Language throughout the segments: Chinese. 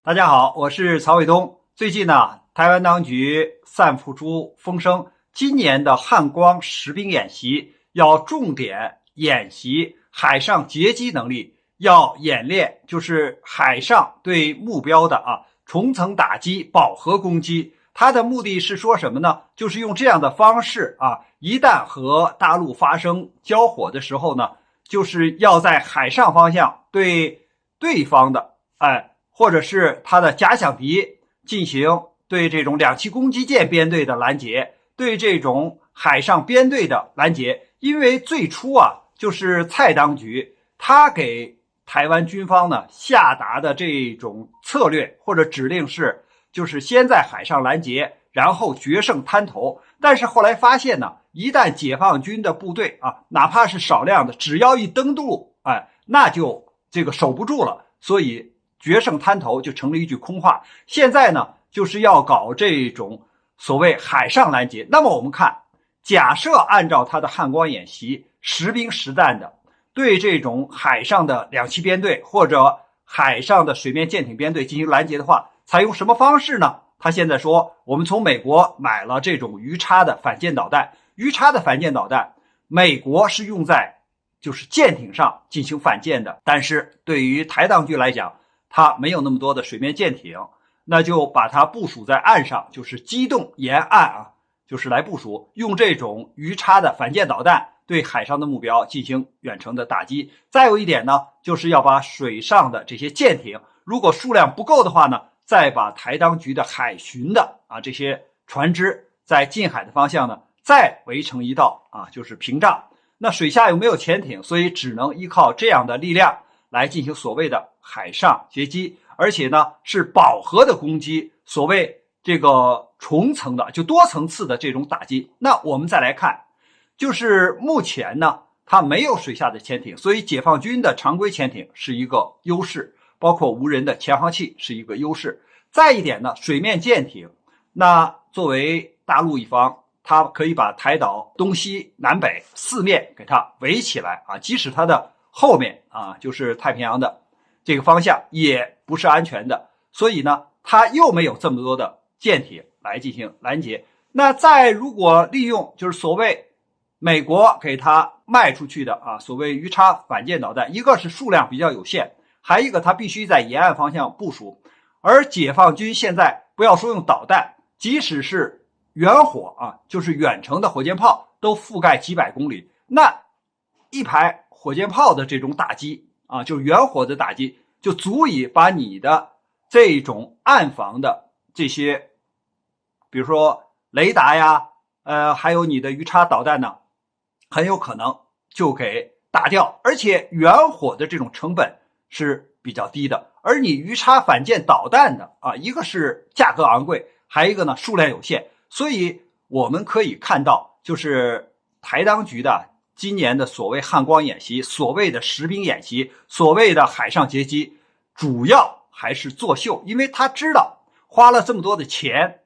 大家好，我是曹伟东。最近呢，台湾当局散布出风声，今年的汉光实兵演习要重点演习海上截击能力，要演练就是海上对目标的重层打击、饱和攻击。它的目的是说什么呢？就是用这样的方式一旦和大陆发生交火的时候呢，就是要在海上方向对对方的或者是他的假想敌进行对这种两栖攻击舰编队的拦截，对这种海上编队的拦截。因为最初就是蔡当局他给台湾军方呢下达的这种策略或者指令是，就是先在海上拦截，然后决胜滩头。但是后来发现呢，一旦解放军的部队哪怕是少量的，只要一登陆那就这个守不住了，所以决胜滩头就成了一句空话。现在呢，就是要搞这种所谓海上拦截。那么我们看，假设按照他的汉光演习实兵实弹的对这种海上的两栖编队或者海上的水面舰艇编队进行拦截的话，采用什么方式呢？他现在说，我们从美国买了这种鱼叉的反舰导弹。鱼叉的反舰导弹，美国是用在就是舰艇上进行反舰的，但是对于台当局来讲，它没有那么多的水面舰艇，那就把它部署在岸上，就是机动沿岸就是来部署，用这种鱼叉的反舰导弹对海上的目标进行远程的打击。再有一点呢，就是要把水上的这些舰艇，如果数量不够的话呢，再把台当局的海巡的这些船只在近海的方向呢，再围成一道就是屏障。那水下又没有潜艇，所以只能依靠这样的力量来进行所谓的海上截击，而且呢是饱和的攻击，所谓这个重层的就多层次的这种打击。那我们再来看，就是目前呢它没有水下的潜艇，所以解放军的常规潜艇是一个优势，包括无人的潜航器是一个优势。再一点呢，水面舰艇，那作为大陆一方，它可以把台岛东西南北四面给它围起来即使它的后面就是太平洋的这个方向也不是安全的，所以呢它又没有这么多的舰艇来进行拦截。那再如果利用就是所谓美国给它卖出去的所谓鱼叉反舰导弹，一个是数量比较有限，还一个它必须在沿岸方向部署。而解放军现在不要说用导弹，即使是远火就是远程的火箭炮都覆盖几百公里，那一排火箭炮的这种打击就是远火的打击，就足以把你的这种岸防的这些比如说雷达呀还有你的鱼叉导弹呢，很有可能就给打掉。而且远火的这种成本是比较低的，而你鱼叉反舰导弹的一个是价格昂贵，还一个呢数量有限。所以我们可以看到，就是台当局的今年的所谓汉光演习，所谓的实兵演习，所谓的海上截击，主要还是作秀。因为他知道花了这么多的钱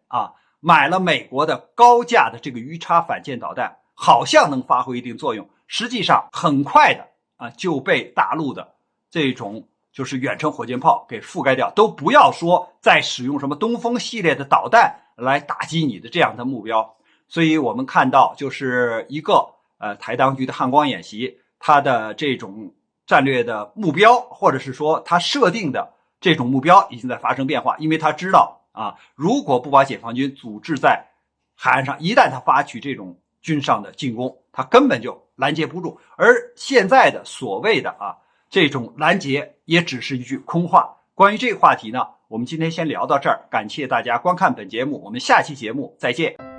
买了美国的高价的这个鱼叉反舰导弹，好像能发挥一定作用，实际上很快的就被大陆的这种就是远程火箭炮给覆盖掉，都不要说再使用什么东风系列的导弹来打击你的这样的目标。所以我们看到就是一个台当局的汉光演习，它的这种战略的目标，或者是说它设定的这种目标已经在发生变化。因为他知道如果不把解放军组织在海岸上，一旦他发起这种军上的进攻，他根本就拦截不住。而现在的所谓的这种拦截也只是一句空话。关于这个话题呢，我们今天先聊到这儿，感谢大家观看本节目，我们下期节目再见。